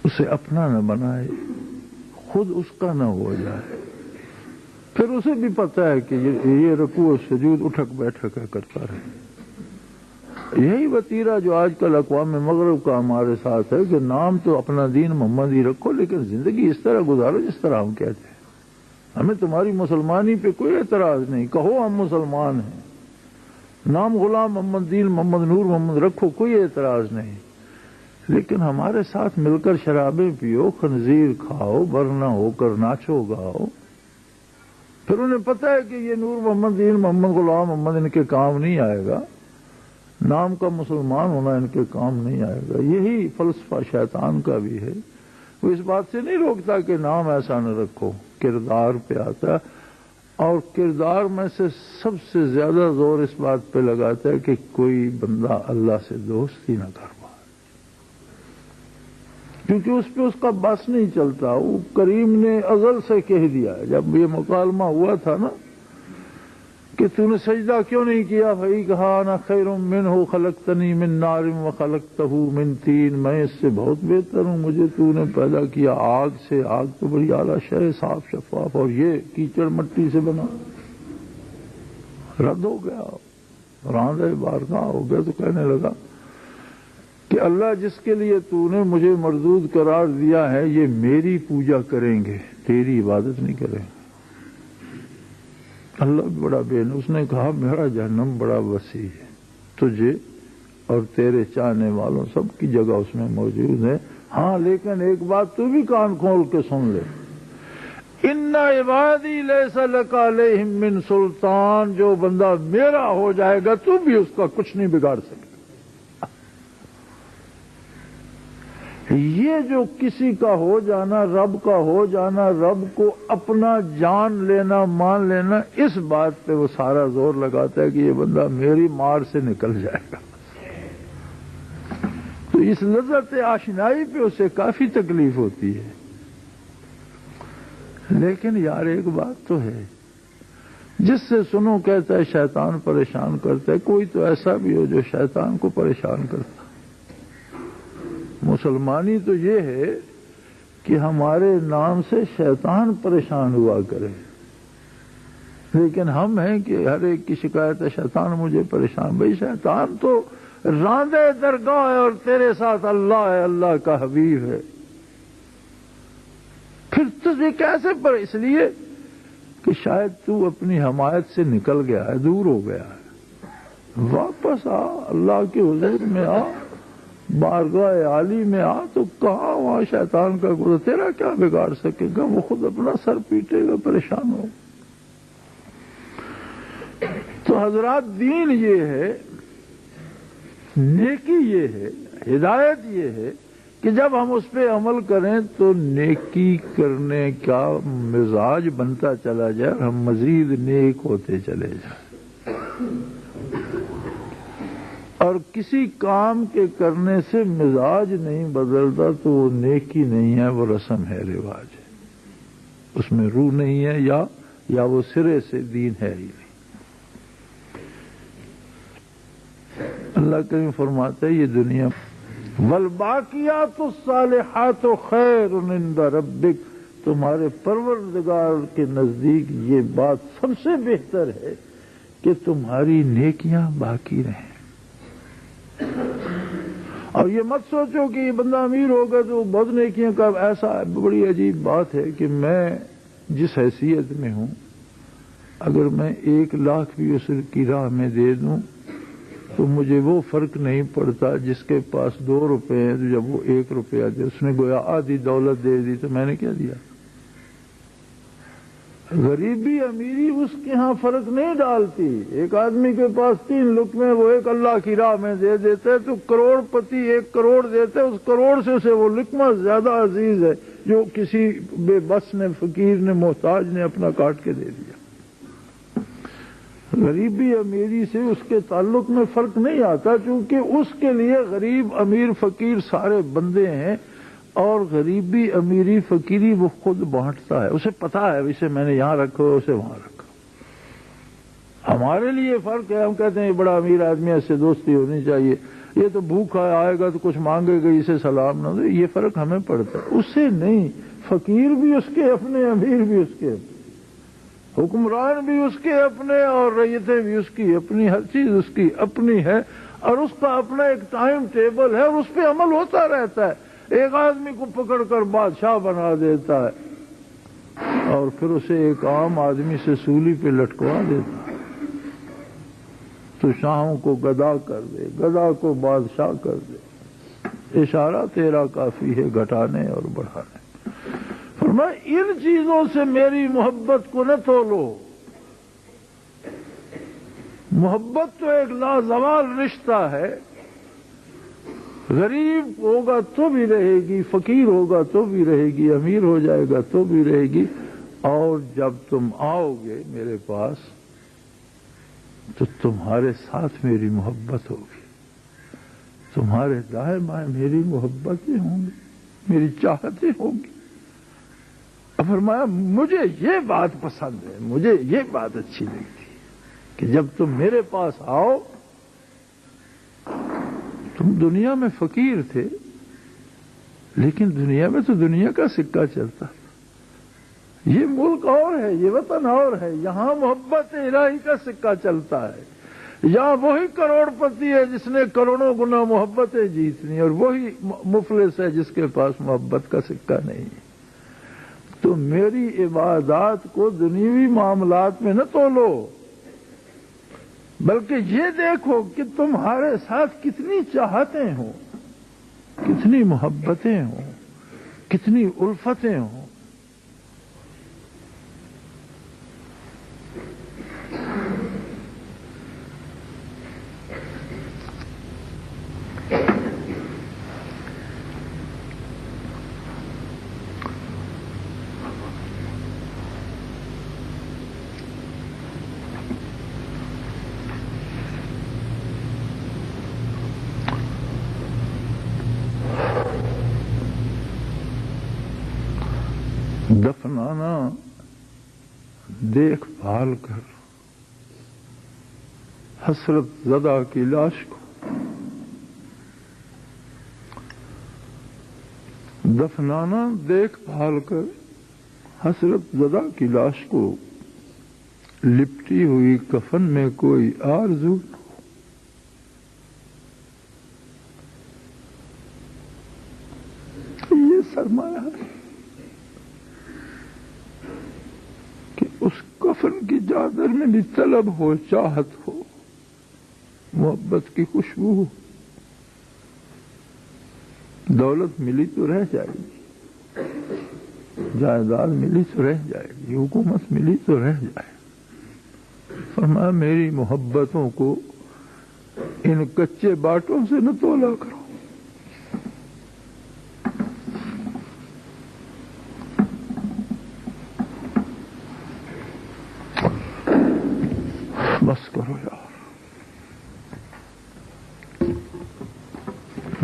اسے اپنا نہ بنائے، خود اس کا نہ ہو جائے۔ پھر اسے بھی پتہ ہے کہ یہ رکوع و سجود اٹھک بیٹھک کرتا رہے۔ یہی وتیرہ جو آج کل اقوام مغرب کا ہمارے ساتھ ہے کہ نام تو اپنا دین محمد ہی رکھو لیکن زندگی اس طرح گزارو جس طرح ہم کہتے ہیں۔ ہمیں تمہاری مسلمانی پہ کوئی اعتراض نہیں، کہو ہم مسلمان ہیں، نام غلام محمد، دین محمد، نور محمد رکھو، کوئی اعتراض نہیں، لیکن ہمارے ساتھ مل کر شرابیں پیو، خنزیر کھاؤ، ورنہ ہو کر ناچو گاؤ۔ پھر انہیں پتہ ہے کہ یہ نور محمد، دین محمد، غلام محمد ان کے کام نہیں آئے گا، نام کا مسلمان ہونا ان کے کام نہیں آئے گا۔ یہی فلسفہ شیطان کا بھی ہے، وہ اس بات سے نہیں روکتا کہ نام ایسا نہ رکھو، کردار پہ آتا ہے، اور کردار میں سے سب سے زیادہ زور اس بات پہ لگاتا ہے کہ کوئی بندہ اللہ سے دوستی نہ کر پائے، کیونکہ اس پہ اس کا بس نہیں چلتا۔ وہ کریم نے ازل سے کہہ دیا ہے، جب یہ مکالمہ ہوا تھا نا کہ تو نے سجدہ کیوں نہیں کیا، بھائی کہا انا خیر منہ خلقتنی من نار وخلقتہ من طین، میں اس سے بہت بہتر ہوں، مجھے تو نے پیدا کیا آگ سے، آگ تو بڑی اعلیٰ شے، صاف شفاف، اور یہ کیچڑ مٹی سے بنا۔ رد ہو گیا، راندہ بارگاہ ہو گیا، تو کہنے لگا کہ اللہ جس کے لیے تو نے مجھے مردود قرار دیا ہے یہ میری پوجا کریں گے، تیری عبادت نہیں کریں گے۔ اللہ بڑا اس نے کہا میرا جہنم بڑا وسیع ہے، تجھے اور تیرے چاہنے والوں سب کی جگہ اس میں موجود ہے، ہاں لیکن ایک بات تو بھی کان کھول کے سن لے، ان عبادی لیس لک علیہم من سلطان، جو بندہ میرا ہو جائے گا تو بھی اس کا کچھ نہیں بگاڑ سکے۔ یہ جو کسی کا ہو جانا، رب کا ہو جانا، رب کو اپنا جان لینا، مان لینا، اس بات پہ وہ سارا زور لگاتا ہے کہ یہ بندہ میری مار سے نکل جائے گا۔ تو اس لذت آشنائی پہ اسے کافی تکلیف ہوتی ہے، لیکن یار ایک بات تو ہے، جس سے سنو کہتا ہے شیطان پریشان کرتا ہے، کوئی تو ایسا بھی ہو جو شیطان کو پریشان کرتا۔ مسلمانی تو یہ ہے کہ ہمارے نام سے شیطان پریشان ہوا کرے، لیکن ہم ہیں کہ ہر ایک کی شکایت ہے شیطان مجھے پریشان. بھائی شیطان تو راندے درگاہ ہے اور تیرے ساتھ اللہ ہے, اللہ کا حبیب ہے. پھر تجھے کیسے پر؟ اس لیے کہ شاید تو اپنی حمایت سے نکل گیا ہے, دور ہو گیا ہے. واپس آ, اللہ کے حضور میں آ, بارگاہ عالی میں آ. تو کہاں وہاں شیطان کا گرو تیرا کیا بگاڑ سکے گا؟ وہ خود اپنا سر پیٹے گا, پریشان ہو. تو حضرات دین یہ ہے, نیکی یہ ہے, ہدایت یہ ہے کہ جب ہم اس پہ عمل کریں تو نیکی کرنے کا مزاج بنتا چلا جائے اور ہم مزید نیک ہوتے چلے جائیں. اور کسی کام کے کرنے سے مزاج نہیں بدلتا تو وہ نیکی نہیں ہے, وہ رسم ہے, رواج ہے, اس میں روح نہیں ہے یا وہ سرے سے دین ہے ہی نہیں. اللہ کریم فرماتا ہے یہ دنیا والباقیات الصالحات خیر عند ربک, تمہارے پروردگار کے نزدیک یہ بات سب سے بہتر ہے کہ تمہاری نیکیاں باقی رہیں. اور یہ مت سوچو کہ یہ بندہ امیر ہوگا تو بہت نیکیاں کا, ایسا بڑی عجیب بات ہے کہ میں جس حیثیت میں ہوں, اگر میں 1 لاکھ بھی اس کی راہ میں دے دوں تو مجھے وہ فرق نہیں پڑتا جس کے پاس 2 روپے ہیں. تو جب وہ 1 روپیہ دے, اس نے گویا آدھی دولت دے دی, تو میں نے کیا دیا؟ غریبی امیری اس کے ہاں فرق نہیں ڈالتی. ایک آدمی کے پاس 3 لقمے وہ ایک اللہ کی راہ میں دے دیتے تو کروڑ پتی 1 کروڑ دیتے, اس کروڑ سے اسے وہ لقمہ زیادہ عزیز ہے جو کسی بے بس نے, فقیر نے, محتاج نے اپنا کاٹ کے دے دیا. غریبی امیری سے اس کے تعلق میں فرق نہیں آتا, چونکہ اس کے لیے غریب امیر فقیر سارے بندے ہیں, اور غریبی امیری فقیری وہ خود بانٹتا ہے. اسے پتا ہے اسے میں نے یہاں رکھا, اسے وہاں رکھا. ہمارے لیے فرق ہے, ہم کہتے ہیں یہ بڑا امیر آدمی ہے, اس سے دوستی ہونی چاہیے, یہ تو بھوکا آئے گا تو کچھ مانگے گا, اسے سلام نہ دو. یہ فرق ہمیں پڑتا ہے, اس سے نہیں. فقیر بھی اس کے اپنے, امیر بھی اس کے اپنے, حکمران بھی اس کے اپنے, اور رعیتیں بھی اس کی اپنی, ہر چیز اس کی اپنی ہے, اور اس کا اپنا ایک ٹائم ٹیبل ہے, اور اس پہ عمل ہوتا رہتا ہے. ایک آدمی کو پکڑ کر بادشاہ بنا دیتا ہے اور پھر اسے ایک عام آدمی سے سولی پہ لٹکوا دیتا ہے. تو شاہوں کو گدا کر دے, گدا کو بادشاہ کر دے. اشارہ تیرا کافی ہے گھٹانے اور بڑھانے. فرمایا ان چیزوں سے میری محبت کو نہ تولو. محبت تو ایک لازوال رشتہ ہے. غریب ہوگا تو بھی رہے گی, فقیر ہوگا تو بھی رہے گی, امیر ہو جائے گا تو بھی رہے گی. اور جب تم آؤ گے میرے پاس تو تمہارے ساتھ میری محبت ہوگی, تمہارے دائیں بائیں میری محبتیں ہوں گی, میری چاہتیں ہوں گی. فرمایا مجھے یہ بات پسند ہے, مجھے یہ بات اچھی لگتی ہے کہ جب تم میرے پاس آؤ, تم دنیا میں فقیر تھے لیکن دنیا میں تو دنیا کا سکہ چلتا تھا. یہ ملک اور ہے, یہ وطن اور ہے, یہاں محبت الہی کا سکہ چلتا ہے. یہاں وہی کروڑ پتی ہے جس نے کروڑوں گنا محبتیں جیتنی, اور وہی مفلس ہے جس کے پاس محبت کا سکہ نہیں ہے. تو میری عبادات کو دنیوی معاملات میں نہ تولو, بلکہ یہ دیکھو کہ تمہارے ساتھ کتنی چاہتیں ہوں, کتنی محبتیں ہوں, کتنی الفتیں ہوں. دفنانا دیکھ بھال کر حسرت زدہ کی لاش کو, دفنانا دیکھ بھال کر حسرت زدہ کی لاش کو, لپٹی ہوئی کفن میں کوئی آرزو نہ ہو۔ یہ سرمایہ ہے کہ اس کفن کی چادر میں بھی طلب ہو، چاہت ہو، محبت کی خوشبو ہو۔ دولت ملی تو رہ جائے گی، جائیداد ملی تو رہ جائے گی، حکومت ملی تو رہ جائے گی۔ فرمایا میری محبتوں کو ان کچے باٹوں سے نہ تولا کرو۔ بس کرو یار۔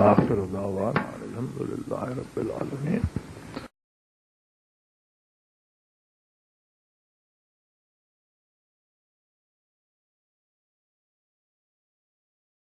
آخر دعوانا الحمدللہ رب العالمین۔